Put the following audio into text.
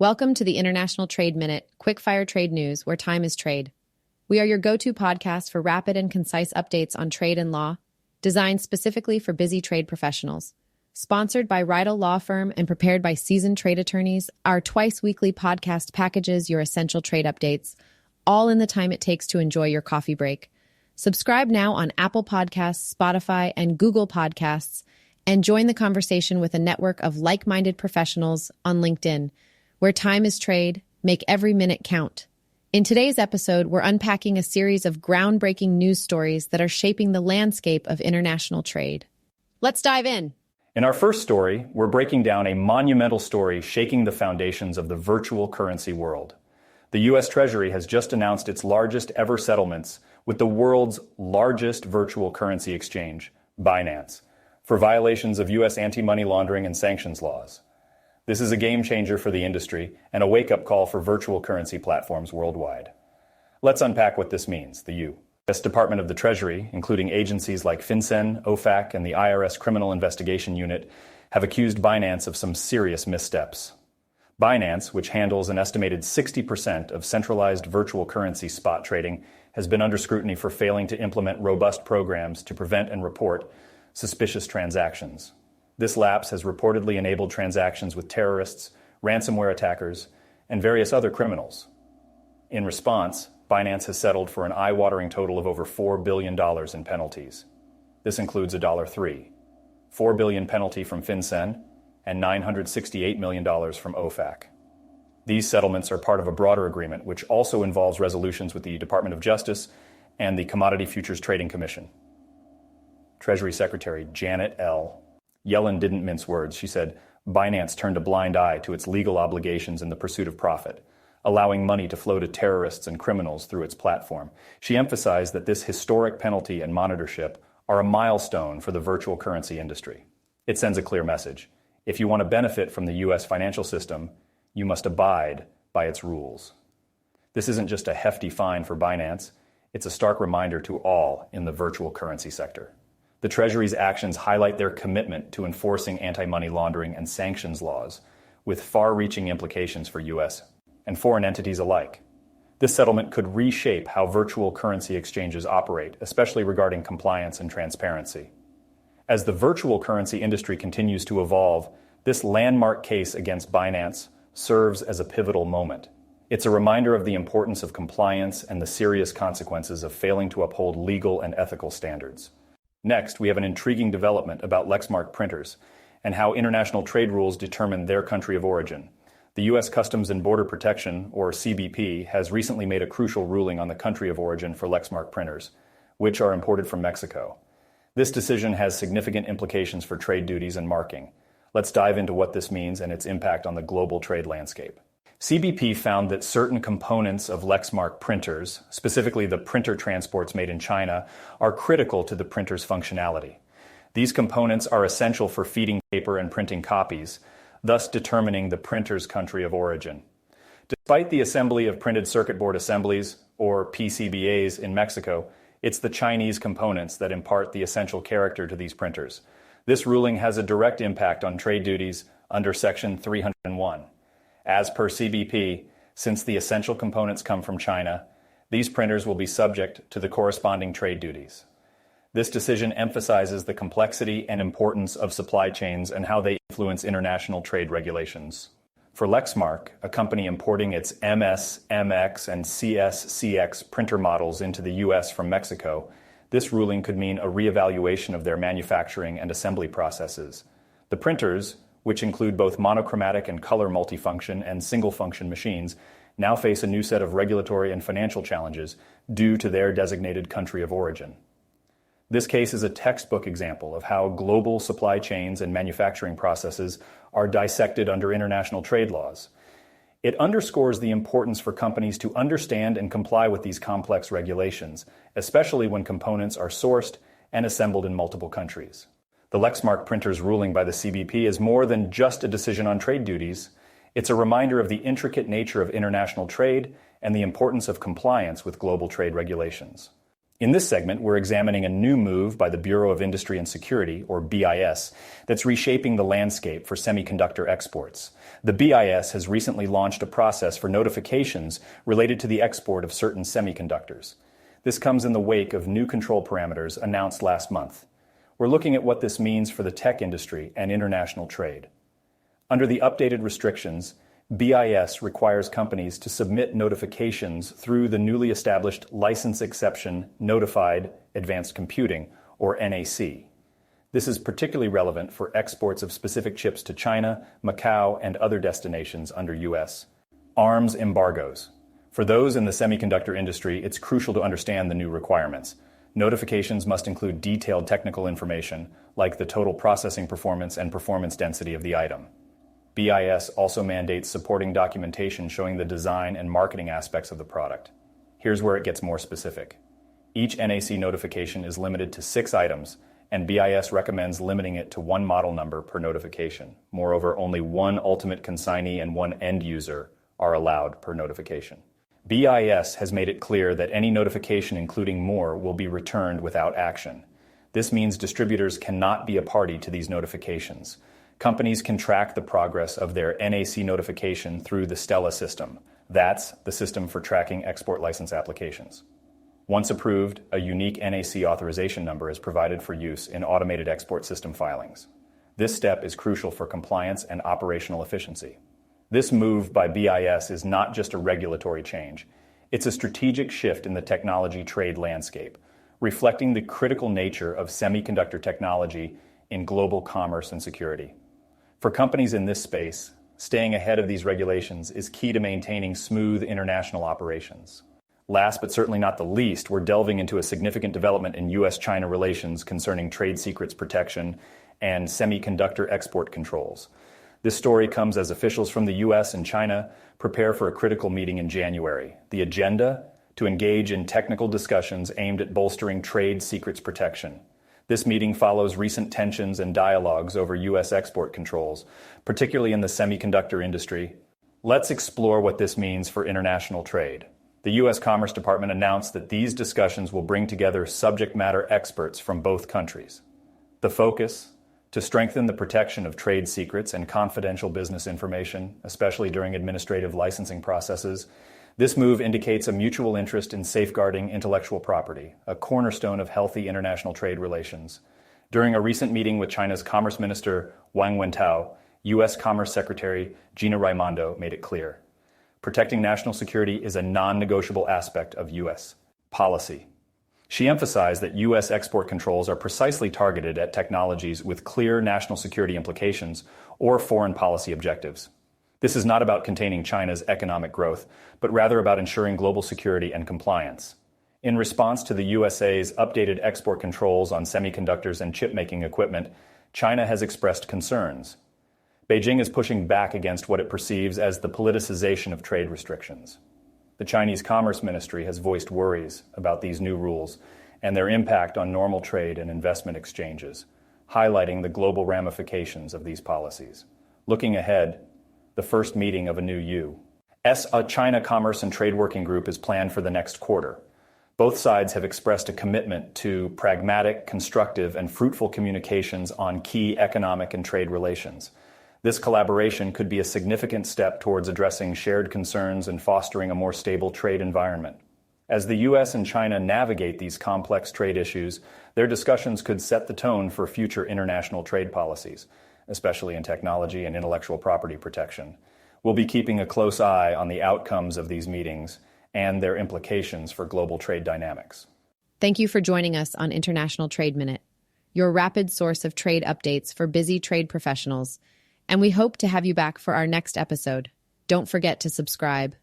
Welcome to the International Trade Minute, quick-fire trade news where time is trade. We are your go-to podcast for rapid and concise updates on trade and law, designed specifically for busy trade professionals. Sponsored by Rydell Law Firm and prepared by seasoned trade attorneys, our twice-weekly podcast packages your essential trade updates, all in the time it takes to enjoy your coffee break. Subscribe now on Apple Podcasts, Spotify, and Google Podcasts, and join the conversation with a network of like-minded professionals on LinkedIn. Where time is trade, make every minute count. In today's episode, we're unpacking a series of groundbreaking news stories that are shaping the landscape of international trade. Let's dive in. In our first story, we're breaking down a monumental story shaking the foundations of the virtual currency world. The U.S. Treasury has just announced its largest ever settlements with the world's largest virtual currency exchange, Binance, for violations of U.S. anti-money laundering and sanctions laws. This is a game changer for the industry and a wake-up call for virtual currency platforms worldwide. Let's unpack what this means. The U.S. Department of the Treasury, including agencies like FinCEN, OFAC, and the IRS Criminal Investigation Unit, have accused Binance of some serious missteps. Binance, which handles an estimated 60% of centralized virtual currency spot trading, has been under scrutiny for failing to implement robust programs to prevent and report suspicious transactions. This lapse has reportedly enabled transactions with terrorists, ransomware attackers, and various other criminals. In response, Binance has settled for an eye-watering total of over $4 billion in penalties. This includes $4 billion penalty from FinCEN and $968 million from OFAC. These settlements are part of a broader agreement, which also involves resolutions with the Department of Justice and the Commodity Futures Trading Commission. Treasury Secretary Janet Yellen didn't mince words. She said, Binance turned a blind eye to its legal obligations in the pursuit of profit, allowing money to flow to terrorists and criminals through its platform. She emphasized that this historic penalty and monitorship are a milestone for the virtual currency industry. It sends a clear message. If you want to benefit from the U.S. financial system, you must abide by its rules. This isn't just a hefty fine for Binance. It's a stark reminder to all in the virtual currency sector. The Treasury's actions highlight their commitment to enforcing anti-money laundering and sanctions laws, with far-reaching implications for U.S. and foreign entities alike. This settlement could reshape how virtual currency exchanges operate, especially regarding compliance and transparency. As the virtual currency industry continues to evolve, this landmark case against Binance serves as a pivotal moment. It's a reminder of the importance of compliance and the serious consequences of failing to uphold legal and ethical standards. Next, we have an intriguing development about Lexmark printers and how international trade rules determine their country of origin. The U.S. Customs and Border Protection, or CBP, has recently made a crucial ruling on the country of origin for Lexmark printers, which are imported from Mexico. This decision has significant implications for trade duties and marking. Let's dive into what this means and its impact on the global trade landscape. CBP found that certain components of Lexmark printers, specifically the printer transports made in China, are critical to the printer's functionality. These components are essential for feeding paper and printing copies, thus determining the printer's country of origin. Despite the assembly of printed circuit board assemblies, or PCBAs, in Mexico, it's the Chinese components that impart the essential character to these printers. This ruling has a direct impact on trade duties under Section 301. As per CBP, since the essential components come from China, these printers will be subject to the corresponding trade duties. This decision emphasizes the complexity and importance of supply chains and how they influence international trade regulations. For Lexmark, a company importing its MS, MX, and CS-CX printer models into the U.S. from Mexico, this ruling could mean a reevaluation of their manufacturing and assembly processes. The printers, which include both monochromatic and color multifunction and single-function machines, now face a new set of regulatory and financial challenges due to their designated country of origin. This case is a textbook example of how global supply chains and manufacturing processes are dissected under international trade laws. It underscores the importance for companies to understand and comply with these complex regulations, especially when components are sourced and assembled in multiple countries. The Lexmark printer's ruling by the CBP is more than just a decision on trade duties. It's a reminder of the intricate nature of international trade and the importance of compliance with global trade regulations. In this segment, we're examining a new move by the Bureau of Industry and Security, or BIS, that's reshaping the landscape for semiconductor exports. The BIS has recently launched a process for notifications related to the export of certain semiconductors. This comes in the wake of new control parameters announced last month. We're looking at what this means for the tech industry and international trade. Under the updated restrictions, BIS requires companies to submit notifications through the newly established License Exception Notified Advanced Computing, or NAC. This is particularly relevant for exports of specific chips to China, Macau, and other destinations under U.S. arms embargoes. For those in the semiconductor industry, it's crucial to understand the new requirements. Notifications must include detailed technical information, like the total processing performance and performance density of the item. BIS also mandates supporting documentation showing the design and marketing aspects of the product. Here's where it gets more specific. Each NAC notification is limited to 6 items, and BIS recommends limiting it to 1 model number per notification. Moreover, only 1 ultimate consignee and 1 end user are allowed per notification. BIS has made it clear that any notification including more will be returned without action. This means distributors cannot be a party to these notifications. Companies can track the progress of their NAC notification through the Stella system. That's the system for tracking export license applications. Once approved, a unique NAC authorization number is provided for use in automated export system filings. This step is crucial for compliance and operational efficiency. This move by BIS is not just a regulatory change. It's a strategic shift in the technology trade landscape, reflecting the critical nature of semiconductor technology in global commerce and security. For companies in this space, staying ahead of these regulations is key to maintaining smooth international operations. Last but certainly not the least, we're delving into a significant development in U.S.-China relations concerning trade secrets protection and semiconductor export controls. This story comes as officials from the U.S. and China prepare for a critical meeting in January. The agenda? To engage in technical discussions aimed at bolstering trade secrets protection. This meeting follows recent tensions and dialogues over U.S. export controls, particularly in the semiconductor industry. Let's explore what this means for international trade. The U.S. Commerce Department announced that these discussions will bring together subject matter experts from both countries. The focus? To strengthen the protection of trade secrets and confidential business information, especially during administrative licensing processes. This move indicates a mutual interest in safeguarding intellectual property, a cornerstone of healthy international trade relations. During a recent meeting with China's Commerce Minister Wang Wentao, U.S. Commerce Secretary Gina Raimondo made it clear. Protecting national security is a non-negotiable aspect of U.S. policy. She emphasized that U.S. export controls are precisely targeted at technologies with clear national security implications or foreign policy objectives. This is not about containing China's economic growth, but rather about ensuring global security and compliance. In response to the USA's updated export controls on semiconductors and chip-making equipment, China has expressed concerns. Beijing is pushing back against what it perceives as the politicization of trade restrictions. The Chinese Commerce Ministry has voiced worries about these new rules and their impact on normal trade and investment exchanges, highlighting the global ramifications of these policies. Looking ahead, the first meeting of a new U.S. China Commerce and Trade Working Group is planned for the next quarter. Both sides have expressed a commitment to pragmatic, constructive, and fruitful communications on key economic and trade relations. This collaboration could be a significant step towards addressing shared concerns and fostering a more stable trade environment. As the U.S. and China navigate these complex trade issues, their discussions could set the tone for future international trade policies, especially in technology and intellectual property protection. We'll be keeping a close eye on the outcomes of these meetings and their implications for global trade dynamics. Thank you for joining us on International Trade Minute, your rapid source of trade updates for busy trade professionals. And we hope to have you back for our next episode. Don't forget to subscribe.